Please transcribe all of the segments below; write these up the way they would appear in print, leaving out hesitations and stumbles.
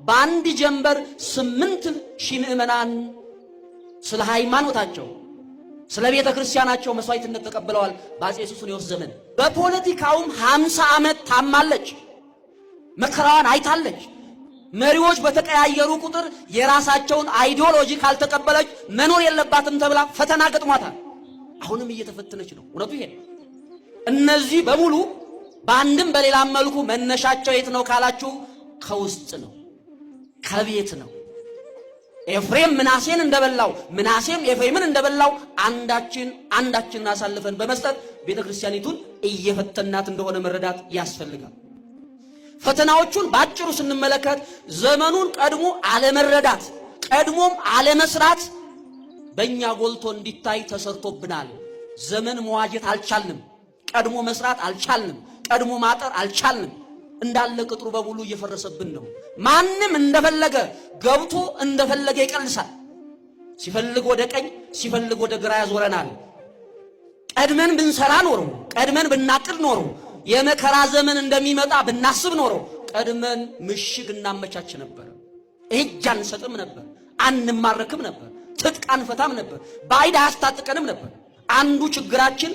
በአንድ ጀንበር 8,000 ምዕመናን ስለ ሃይማኖታቸው ስለ ቤተ ክርስቲያናቸው መስዋዕትነት ተቀብለዋል በአፄ ሱስንዮስ ዘመን። በፖለቲካውም 50 ዓመት ታማለች፣ መከራዋን አይታለች። መሪዎች በተቀያየሩ ቁጥር የራሳቸውን አይዲዮሎጂ ካልተቀበለች መኖር የለባትም ተብላ ፈተና ገጥሟታል። አሁንም እየተፈተነች ነው። እውነቱ ይሄ። እነዚህ በሙሉ በአንድም በሌላም መልኩ መነሻቸው የት ነው ካላችሁ ከውስጥ ነው፣ ከቤት ነው። ኤፍሬም ምናሴን እንደበላው ምናሴም ኤፍሬምን እንደበላው አንዳችን አሳልፈን በመስጠት ቤተክርስቲያኒቱን እየፈተናት እንደሆነ መረዳት ያስፈልጋል። ፈተናዎቹን ባጭሩ ስንመለከት ዘመኑን ቀድሞ አለመረዳት፣ ቀድሞም አለመስራት በእኛ ጎልቶ እንዲታይ ተሰርቶብናል። ዘመን መዋጀት አልቻልንም፣ ቀድሞ መስራት አልቻልንም፣ ቀድሞ ማጠር አልቻልንም። እንዳለ ቅጥሩ በሙሉ እየፈረሰብን ነው። ማንም እንደፈለገ ገብቶ እንደፈለገ ይቀልሳል። ሲፈልግ ወደ ቀኝ ሲፈልግ ወደ ግራ ያዞረናል። ቀድመን ብንሰራ ኖሮ፣ ቀድመን ብናቅድ ኖሮ፣ የመከራ ዘመን እንደሚመጣ ብናስብ ኖሮ ቀድመን ምሽግ እናመቻች ነበር። እጅ አንሰጥም ነበር፣ አንማረክም ነበር፣ ትጥቅ አንፈታም ነበር፣ ባዕድ አያስታጥቀንም ነበር። አንዱ ችግራችን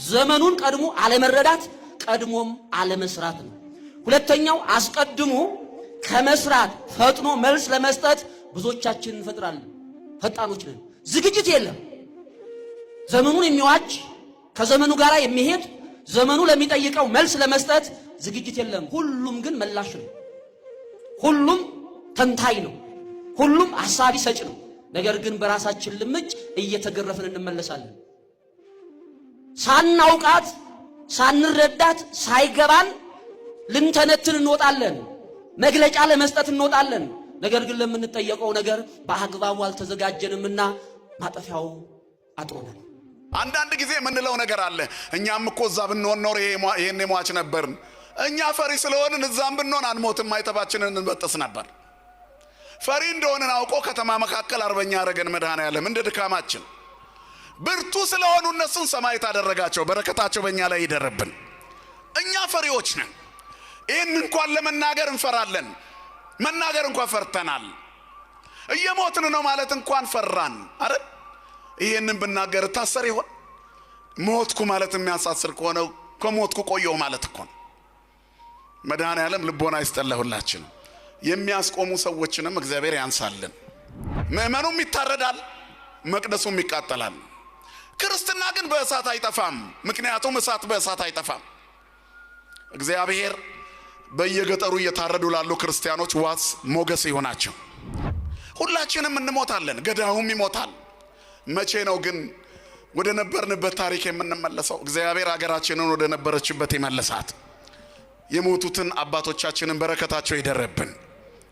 ዘመኑን ቀድሞ አለመረዳት፣ ቀድሞም አለመስራት ነው። ሁለተኛው አስቀድሞ ከመስራት ፈጥኖ መልስ ለመስጠት ብዙዎቻችን እንፈጥራለን። ፈጣኖች ነን። ዝግጅት የለም። ዘመኑን የሚዋጅ ከዘመኑ ጋር የሚሄድ ዘመኑ ለሚጠይቀው መልስ ለመስጠት ዝግጅት የለም። ሁሉም ግን መላሽ ነው። ሁሉም ተንታኝ ነው። ሁሉም ሐሳቢ ሰጭ ነው። ነገር ግን በራሳችን ልምጭ እየተገረፍን እንመለሳለን። ሳናውቃት ሳንረዳት ሳይገባን ልንተነትን እንወጣለን። መግለጫ ለመስጠት እንወጣለን። ነገር ግን ለምንጠየቀው ነገር በአግባቡ አልተዘጋጀንምና ማጠፊያው አጥሮናል። አንዳንድ ጊዜ የምንለው ነገር አለ። እኛም እኮ እዛ ብንሆን ኖር ይሄን ሟች ነበርን። እኛ ፈሪ ስለሆንን እዛም ብንሆን አንሞትም፣ አይተባችንን እንበጥስ ነበር። ፈሪ እንደሆንን አውቆ ከተማ መካከል አርበኛ አረገን መድኃኔዓለም እንደ ድካማችን። ብርቱ ስለሆኑ እነሱን ሰማዕት አደረጋቸው። በረከታቸው በእኛ ላይ ይደርብን። እኛ ፈሪዎች ነን። ይህን እንኳን ለመናገር እንፈራለን። መናገር እንኳን ፈርተናል። እየሞትን ነው ማለት እንኳን ፈራን። አረ ይሄንን ብናገር ታሰር ይሆን? ሞትኩ ማለት የሚያሳስር ከሆነ ከሞትኩ ቆየው ማለት እኮ ነው። መድኃኔዓለም ልቦና ይስጠለሁላችን። የሚያስቆሙ ሰዎችንም እግዚአብሔር ያንሳልን። ምእመኑም ይታረዳል፣ መቅደሱም ይቃጠላል። ክርስትና ግን በእሳት አይጠፋም። ምክንያቱም እሳት በእሳት አይጠፋም። እግዚአብሔር በየገጠሩ እየታረዱ ላሉ ክርስቲያኖች ዋስ ሞገስ ይሆናቸው። ሁላችንም እንሞታለን፣ ገዳዩም ይሞታል። መቼ ነው ግን ወደ ነበርንበት ታሪክ የምንመለሰው? እግዚአብሔር ሀገራችንን ወደ ነበረችበት ይመልሳት። የሞቱትን አባቶቻችንን በረከታቸው ይደረብን።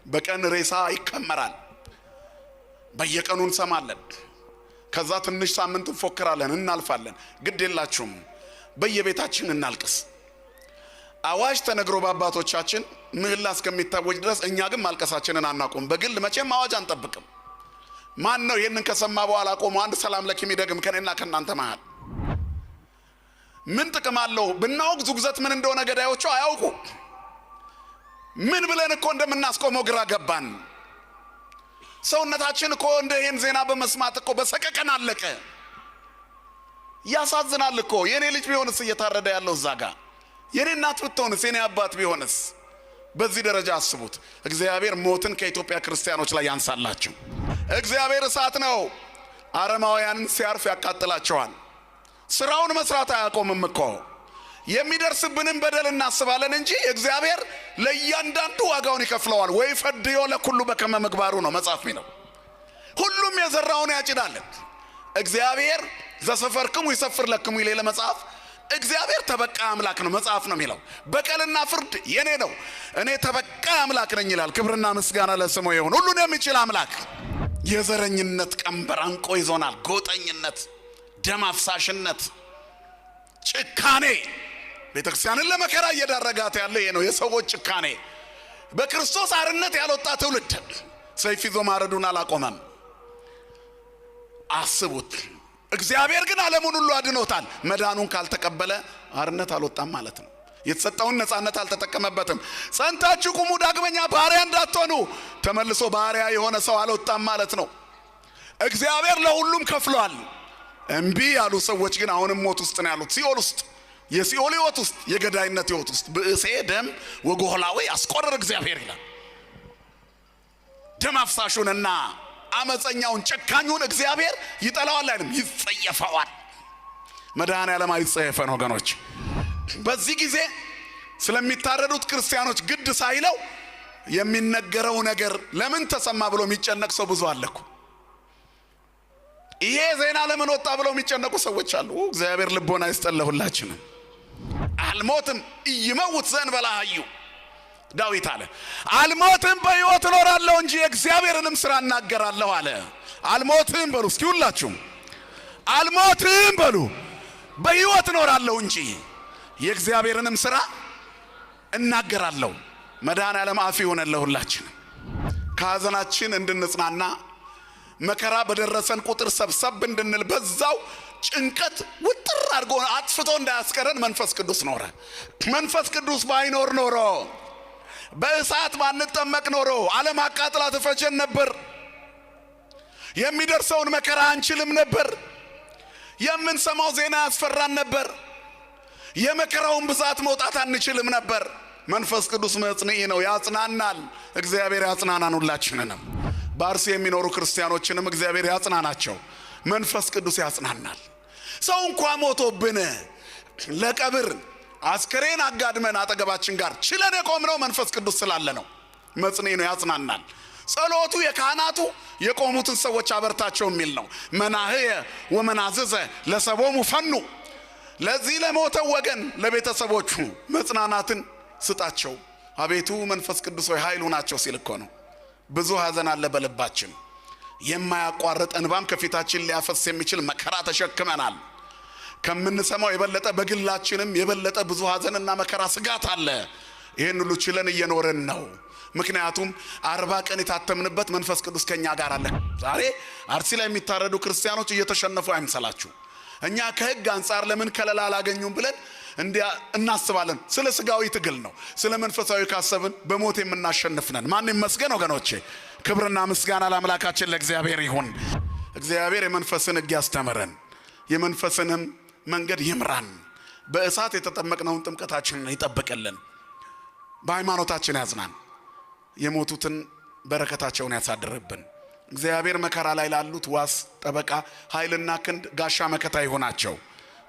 በቀን ሬሳ ይከመራል፣ በየቀኑ እንሰማለን። ከዛ ትንሽ ሳምንት እንፎክራለን፣ እናልፋለን። ግድ የላችሁም፣ በየቤታችን እናልቅስ። አዋጅ ተነግሮ በአባቶቻችን ምህላ እስከሚታወጅ ድረስ እኛ ግን ማልቀሳችንን አናቆም። በግል መቼም አዋጅ አንጠብቅም። ማን ነው ይህንን ከሰማ በኋላ ቆሞ አንድ ሰላም ለኪ የሚደግም ከኔና ከናንተ መሃል? ምን ጥቅም አለው? ብናውቅ ዙግዘት ምን እንደሆነ ገዳዮቹ አያውቁ። ምን ብለን እኮ እንደምናስቆመው ግራ ገባን። ሰውነታችን እኮ እንደ ይህን ዜና በመስማት እኮ በሰቀቀን አለቀ። ያሳዝናል እኮ። የኔ ልጅ ቢሆንስ እየታረደ ያለው እዛ ጋር፣ የኔ እናት ብትሆንስ፣ የኔ አባት ቢሆንስ? በዚህ ደረጃ አስቡት። እግዚአብሔር ሞትን ከኢትዮጵያ ክርስቲያኖች ላይ ያንሳላችሁ። እግዚአብሔር እሳት ነው። አረማውያንን ሲያርፍ ያቃጥላቸዋል። ስራውን መስራት አያቆምም እኮ። የሚደርስብንን በደል እናስባለን እንጂ እግዚአብሔር ለእያንዳንዱ ዋጋውን ይከፍለዋል። ወይ ፈድዮ ለኩሉ በከመ ምግባሩ ነው መጽሐፍ የሚለው። ሁሉም የዘራውን ያጭዳል። እግዚአብሔር ዘሰፈርክሙ ይሰፍር ለክሙ ይላል መጽሐፍ። እግዚአብሔር ተበቃ አምላክ ነው መጽሐፍ ነው የሚለው። በቀልና ፍርድ የኔ ነው፣ እኔ ተበቃ አምላክ ነኝ ይላል። ክብርና ምስጋና ለስሙ ይሁን። ሁሉን የሚችል አምላክ። የዘረኝነት ቀንበር አንቆ ይዞናል። ጎጠኝነት፣ ደም አፍሳሽነት፣ ጭካኔ ቤተክርስቲያንን ለመከራ እየዳረጋት ያለ ይሄ ነው። የሰዎች ጭካኔ። በክርስቶስ አርነት ያልወጣ ትውልድ ሰይፍ ይዞ ማረዱን አላቆመም። አስቡት። እግዚአብሔር ግን ዓለሙን ሁሉ አድኖታል። መዳኑን ካልተቀበለ አርነት አልወጣም ማለት ነው። የተሰጠውን ነፃነት አልተጠቀመበትም። ጸንታችሁ ቁሙ፣ ዳግመኛ ባሪያ እንዳትሆኑ። ተመልሶ ባሪያ የሆነ ሰው አልወጣም ማለት ነው። እግዚአብሔር ለሁሉም ከፍሏል። እምቢ ያሉ ሰዎች ግን አሁንም ሞት ውስጥ ነው ያሉት፣ ሲኦል ውስጥ፣ የሲኦል ሕይወት ውስጥ፣ የገዳይነት ሕይወት ውስጥ። ብእሴ ደም ወጎህላዊ አስቆረር እግዚአብሔር ይላል። ደም አፍሳሹንና አመፀኛውን ጨካኙን እግዚአብሔር ይጠላዋል አይደለም፣ ይጸየፈዋል። መድኃኔዓለም አይጸየፈን ወገኖች። በዚህ ጊዜ ስለሚታረዱት ክርስቲያኖች ግድ ሳይለው የሚነገረው ነገር ለምን ተሰማ ብሎ የሚጨነቅ ሰው ብዙ አለኩ። ይሄ ዜና ለምን ወጣ ብለው የሚጨነቁ ሰዎች አሉ። እግዚአብሔር ልቦና ይስጠለሁላችንም። አልሞትም ይመውት ዘንበላ ሀዩ ዳዊት አለ፣ አልሞትም በሕይወት እኖራለሁ እንጂ የእግዚአብሔርንም ሥራ እናገራለሁ አለ። አልሞትም በሉ እስኪ ሁላችሁም አልሞትም በሉ። በሕይወት እኖራለሁ እንጂ የእግዚአብሔርንም ሥራ እናገራለሁ። መድኃኔዓለም አፍ ይሆነን ለሁላችንም። ከሐዘናችን እንድንጽናና መከራ በደረሰን ቁጥር ሰብሰብ እንድንል በዛው ጭንቀት ውጥር አድርጎ አጥፍቶ እንዳያስቀረን መንፈስ ቅዱስ ኖረ። መንፈስ ቅዱስ ባይኖር ኖሮ በእሳት ባንጠመቅ ኖሮ ዓለም አቃጥላ ትፈጀን ነበር። የሚደርሰውን መከራ አንችልም ነበር። የምንሰማው ዜና ያስፈራን ነበር። የመከራውን ብዛት መውጣት አንችልም ነበር። መንፈስ ቅዱስ መጽንዒ ነው፣ ያጽናናል። እግዚአብሔር ያጽናናን ሁላችንንም። በአርሲ የሚኖሩ ክርስቲያኖችንም እግዚአብሔር ያጽናናቸው። መንፈስ ቅዱስ ያጽናናል። ሰው እንኳ ሞቶብን ለቀብር አስከሬን አጋድመን አጠገባችን ጋር ችለን የቆምነው መንፈስ ቅዱስ ስላለ ነው። መጽንዒ ነው፣ ያጽናናል። ጸሎቱ የካህናቱ የቆሙትን ሰዎች አበርታቸው የሚል ነው። መናህየ ወመናዝዘ ለሰቦሙ ፈኑ፣ ለዚህ ለሞተው ወገን ለቤተሰቦቹ መጽናናትን ስጣቸው አቤቱ መንፈስ ቅዱስ ሆይ ኃይሉ ናቸው ሲል እኮ ነው። ብዙ ሐዘን አለ በልባችን፣ የማያቋርጥ እንባም ከፊታችን ሊያፈስ የሚችል መከራ ተሸክመናል። ከምንሰማው የበለጠ በግላችንም የበለጠ ብዙ ሐዘንና መከራ ስጋት አለ። ይህን ሁሉ ችለን እየኖርን ነው። ምክንያቱም 40 ቀን የታተምንበት መንፈስ ቅዱስ ከኛ ጋር አለ። ዛሬ አርሲ ላይ የሚታረዱ ክርስቲያኖች እየተሸነፉ አይምሰላችሁ። እኛ ከሕግ አንጻር ለምን ከለላ አላገኙም ብለን እንዲያ እናስባለን። ስለ ስጋዊ ትግል ነው። ስለ መንፈሳዊ ካሰብን በሞት የምናሸንፍ ነን። ማን ይመስገን ወገኖቼ። ክብርና ምስጋና ለአምላካችን ለእግዚአብሔር ይሁን። እግዚአብሔር የመንፈስን ሕግ ያስተምረን፣ የመንፈስንም መንገድ ይምራን። በእሳት የተጠመቅነውን ጥምቀታችንን ይጠብቅልን፣ በሃይማኖታችን ያዝናን፣ የሞቱትን በረከታቸውን ያሳድርብን። እግዚአብሔር መከራ ላይ ላሉት ዋስ ጠበቃ፣ ኃይልና ክንድ፣ ጋሻ መከታ ይሆናቸው፣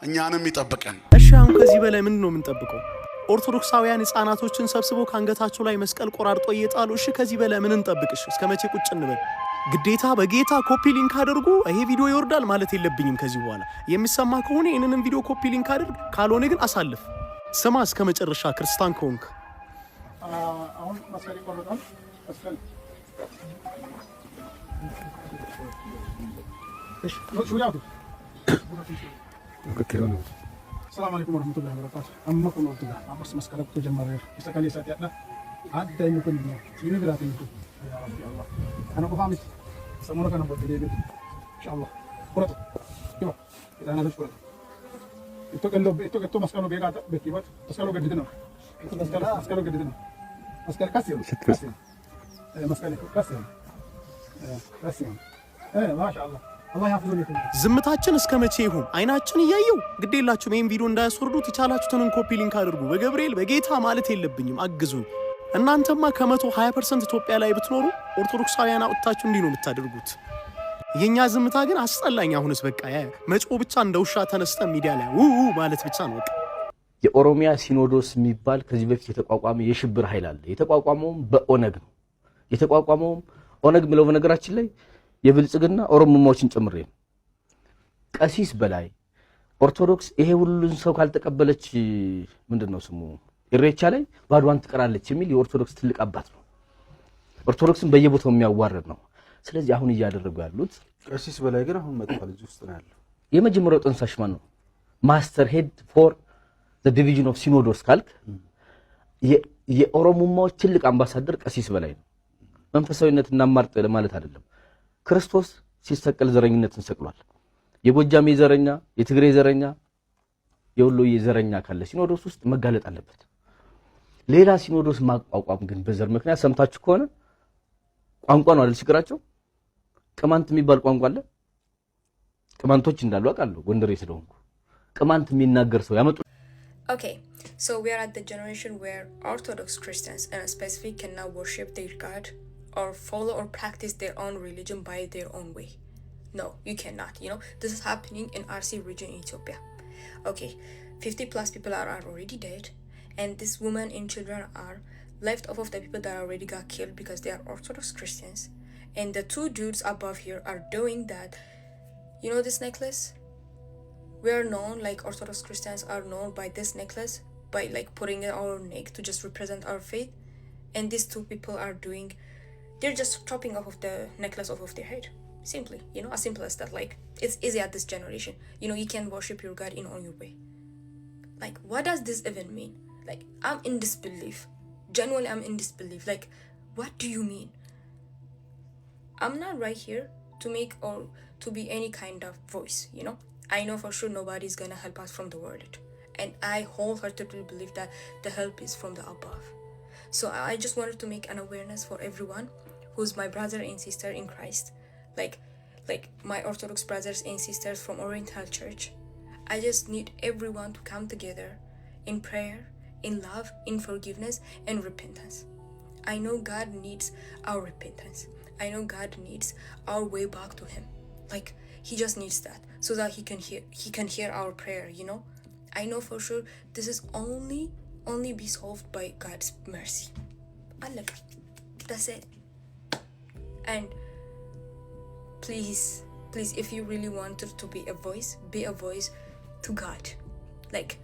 እኛንም ይጠብቀን። እሺ አሁን ከዚህ በላይ ምን ነው የምንጠብቀው? ኦርቶዶክሳውያን ህፃናቶችን ሰብስቦ ካንገታቸው ላይ መስቀል ቆራርጦ እየጣሉ እሺ ከዚህ በላይ ምን እንጠብቅሽ? እስከ መቼ ቁጭ እንበል? ግዴታ በጌታ ኮፒ ሊንክ አድርጉ። ይሄ ቪዲዮ ይወርዳል ማለት የለብኝም ከዚህ በኋላ። የሚሰማ ከሆነ ይሄንንም ቪዲዮ ኮፒ ሊንክ አድርግ፣ ካልሆነ ግን አሳልፍ። ስማ እስከ መጨረሻ ክርስቲያን ከሆንክ አሁን መስቀል ይቆርጣል። መስቀል እሺ ሹሪያቱ ሰላም አለይኩም ወራህመቱላሂ ወበረካቱ። አማኩም ወጥጋ አብስ መስቀል ተጀመረ ይስተካከል ይሳቲያና አዳይ ነው ከንዱ ይነግራት ነው ያ ረቢ አላህ አና ቆፋሚት ሰሞኑ ከነ ወጥ ዴብ ኢንሻአላህ ቁረጡ ይባ ኢዳና ተሽኩረ እቶ መስቀሉ ቤጋታ በኪባት መስቀሉ ገድድ ነው መስቀሉ ገድድ ነው መስቀል ካስ ነው መስቀል ካስ ነው ማሻአላህ አላህ ያፍዙልኝ። ዝምታችን እስከ መቼ ይሁን? አይናችን እያየው ግዴላችሁም ይሄን ቪዲዮ እንዳያስወርዱት የቻላችሁትን ኮፒ ሊንክ አድርጉ። በገብርኤል በጌታ ማለት የለብኝም አግዙኝ። እናንተማ ከ120% ኢትዮጵያ ላይ ብትኖሩ ኦርቶዶክሳውያን አውጥታችሁ እንዲህ ነው የምታደርጉት። የኛ ዝምታ ግን አስጠላኝ። አሁንስ በቃ መጮ ብቻ እንደ ውሻ ተነስተን ሚዲያ ላይ ውው ማለት ብቻ ነው በቃ። የኦሮሚያ ሲኖዶስ የሚባል ከዚህ በፊት የተቋቋመ የሽብር ኃይል አለ። የተቋቋመውም በኦነግ ነው። የተቋቋመውም ኦነግ ምለው በነገራችን ላይ የብልጽግና ኦሮሞማዎችን ጨምሬ ነው። ቀሲስ በላይ ኦርቶዶክስ ይሄ ሁሉን ሰው ካልተቀበለች ምንድነው ስሙ ኢሬቻ ላይ ባዷን ትቀራለች የሚል የኦርቶዶክስ ትልቅ አባት ነው። ኦርቶዶክስን በየቦታው የሚያዋርድ ነው። ስለዚህ አሁን እያደረጉ ያሉት ቀሲስ በላይ ግን አሁን መጥቷል እዚህ ውስጥ ነው ያለው። የመጀመሪያው ጠንሳሽ ማን ነው? ማስተር ሄድ ፎር ዘ ዲቪዥን ኦፍ ሲኖዶስ ካልክ የኦሮሞማዎች ትልቅ አምባሳደር ቀሲስ በላይ ነው። መንፈሳዊነት እናማርጥ ለማለት አይደለም። ክርስቶስ ሲሰቀል ዘረኝነትን ሰቅሏል። የጎጃሜ ዘረኛ፣ የትግሬ ዘረኛ፣ የወሎዬ ዘረኛ ካለ ሲኖዶስ ውስጥ መጋለጥ አለበት። ሌላ ሲኖዶስ ማቋቋም ግን በዘር ምክንያት ሰምታችሁ ከሆነ ቋንቋ ነው አይደል ችግራቸው? ቅማንት የሚባል ቋንቋ አለ። ቅማንቶች እንዳሉ አውቃለሁ ጎንደሬ ስለሆንኩ። ቅማንት የሚናገር ሰው ያመጡ። Okay, so we are at the generation where Orthodox Christians in a specific can now worship their God or follow or practice their own religion by their own way. No, you cannot. You know, this is happening in RC region in Ethiopia. Okay, 50 plus people are already dead, and this woman and children are left off of the people that already got killed because they are Orthodox Christians. And the two dudes above here are doing that. You know this necklace? We are known, like Orthodox Christians are known by this necklace, by like putting it on our neck to just represent our faith. And these two people are doing, they're just chopping off of the necklace off of their head. Simply, you know, as simple as that. Like, it's easy at this generation. You know, you can worship your God in on your way. Like, what does this even mean? Like, I'm in disbelief. Genuinely, I'm in disbelief. Like, what do you mean? I'm not right here to make or to be any kind of voice, you know? I know for sure nobody's gonna help us from the world. And I wholeheartedly believe that the help is from the above. So I just wanted to make an awareness for everyone who's my brother and sister in Christ. Like my Orthodox brothers and sisters from Oriental Church. I just need everyone to come together in prayer, in love, in forgiveness, and repentance. I know God needs our repentance. I know God needs our way back to Him. Like, He just needs that so that He can hear our prayer, you know? I know for sure this is only be solved by God's mercy. Allah. That's it. And please, if you really wanted to be a voice to God. Like,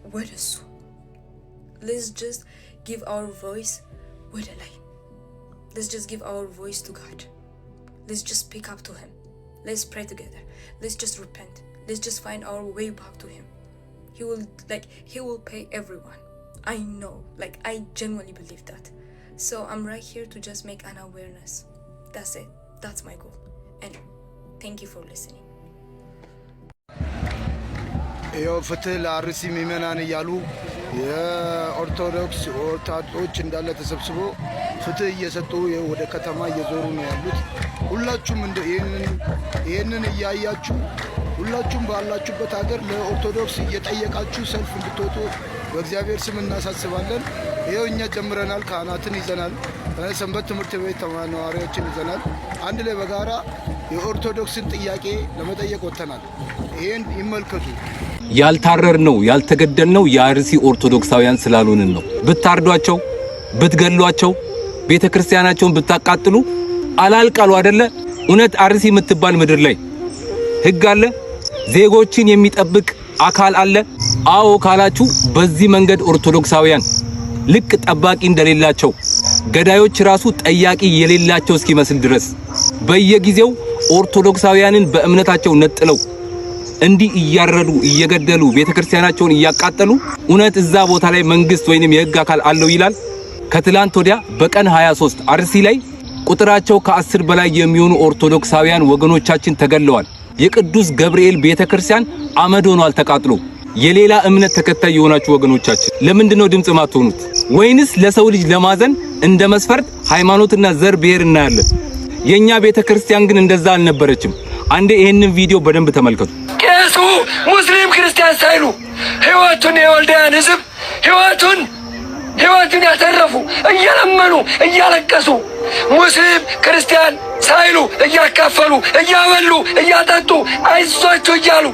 what is so? Let's just give our voice with a lie. Let's just give our voice to God. Let's just speak up to Him. Let's pray together. Let's just repent. Let's just find our way back to Him. He will pay everyone. I know. Like, I genuinely believe that. So I'm right here to just make an awareness. That's it. That's my goal. And thank you for listening. ይኸው ፍትህ ለአርሲ ምዕመናን እያሉ የኦርቶዶክስ ወጣቶች እንዳለ ተሰብስቦ ፍትህ እየሰጡ ወደ ከተማ እየዞሩ ነው ያሉት። ሁላችሁም ይሄንን እያያችሁ ሁላችሁም ባላችሁበት ሀገር ለኦርቶዶክስ እየጠየቃችሁ ሰልፍ እንድትወጡ በእግዚአብሔር ስም እናሳስባለን። ይኸው እኛ ጀምረናል፣ ካህናትን ይዘናል፣ ሰንበት ትምህርት ቤት ተማሪዎችን ይዘናል። አንድ ላይ በጋራ የኦርቶዶክስን ጥያቄ ለመጠየቅ ወጥተናል። ይሄን ይመልከቱ። ያልታረር ነው ያልተገደል ነው የአርሲ ኦርቶዶክሳውያን ስላሉንን ነው። ብታርዷቸው ብትገሏቸው ቤተክርስቲያናቸውን ብታቃጥሉ አላልቃሉ አይደለ? እውነት አርሲ የምትባል ምድር ላይ ሕግ አለ፣ ዜጎችን የሚጠብቅ አካል አለ። አዎ ካላችሁ በዚህ መንገድ ኦርቶዶክሳውያን ልክ ጠባቂ እንደሌላቸው ገዳዮች ራሱ ጠያቂ የሌላቸው እስኪመስል ድረስ በየጊዜው ኦርቶዶክሳውያንን በእምነታቸው ነጥለው እንዲህ እያረዱ እየገደሉ ቤተክርስቲያናቸውን እያቃጠሉ እውነት እዛ ቦታ ላይ መንግስት ወይንም የሕግ አካል አለው ይላል? ከትላንት ወዲያ በቀን 23 አርሲ ላይ ቁጥራቸው ከ10 በላይ የሚሆኑ ኦርቶዶክሳውያን ወገኖቻችን ተገለዋል። የቅዱስ ገብርኤል ቤተክርስቲያን አመድ ሆኗል ተቃጥሎ። የሌላ እምነት ተከታይ የሆናችሁ ወገኖቻችን ለምንድነው ድምጽ ማትሆኑት? ወይንስ ለሰው ልጅ ለማዘን እንደ መስፈርት ሃይማኖትና ዘር ብሔር እናያለን? የኛ ቤተክርስቲያን ግን እንደዛ አልነበረችም። አንዴ ይሄንን ቪዲዮ በደንብ ተመልከቱ። ቄሱ ሙስሊም ክርስቲያን ሳይሉ ህይወቱን የወልዳያን ህዝብ ህይወቱን ያተረፉ እየለመኑ እያለቀሱ ሙስሊም ክርስቲያን ሳይሉ እያካፈሉ እያበሉ እያጠጡ አይዟችሁ እያሉ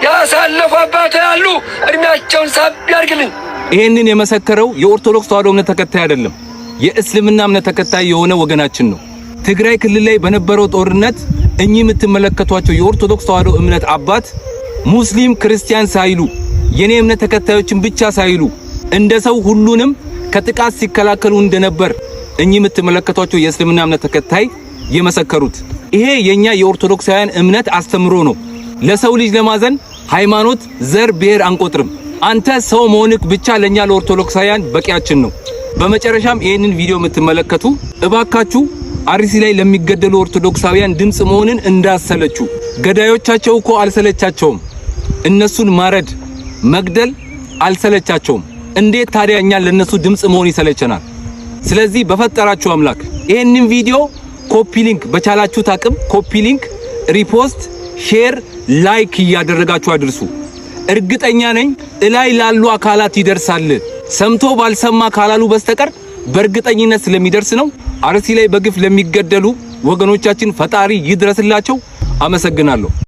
ያሳለፉ አባት ያሉ እድሜያቸውን ሳብ ያርግልኝ። ይሄንን የመሰከረው የኦርቶዶክስ ተዋሕዶ እምነት ተከታይ አይደለም፣ የእስልምና እምነት ተከታይ የሆነ ወገናችን ነው። ትግራይ ክልል ላይ በነበረው ጦርነት እኚህ የምትመለከቷቸው የኦርቶዶክስ ተዋሕዶ እምነት አባት ሙስሊም ክርስቲያን ሳይሉ የኔ እምነት ተከታዮችን ብቻ ሳይሉ እንደ ሰው ሁሉንም ከጥቃት ሲከላከሉ እንደነበር እኚህ የምትመለከቷቸው የእስልምና እምነት ተከታይ የመሰከሩት። ይሄ የኛ የኦርቶዶክሳውያን እምነት አስተምሮ ነው። ለሰው ልጅ ለማዘን ሃይማኖት፣ ዘር፣ ብሔር አንቆጥርም። አንተ ሰው መሆንክ ብቻ ለኛ ለኦርቶዶክሳውያን በቂያችን ነው። በመጨረሻም ይሄንን ቪዲዮ የምትመለከቱ እባካችሁ አርሲ ላይ ለሚገደሉ ኦርቶዶክሳውያን ድምጽ መሆንን እንዳሰለቹ። ገዳዮቻቸው እኮ አልሰለቻቸውም። እነሱን ማረድ መግደል አልሰለቻቸውም። እንዴት ታዲያ እኛን ለነሱ ድምጽ መሆን ይሰለቸናል? ስለዚህ በፈጠራችሁ አምላክ ይሄንን ቪዲዮ ኮፒ ሊንክ በቻላችሁት አቅም ኮፒ ሊንክ፣ ሪፖስት፣ ሼር፣ ላይክ እያደረጋችሁ አድርሱ። እርግጠኛ ነኝ እላይ ላሉ አካላት ይደርሳል። ሰምቶ ባልሰማ ካላሉ በስተቀር በእርግጠኝነት ስለሚደርስ ነው። አርሲ ላይ በግፍ ለሚገደሉ ወገኖቻችን ፈጣሪ ይድረስላቸው። አመሰግናለሁ።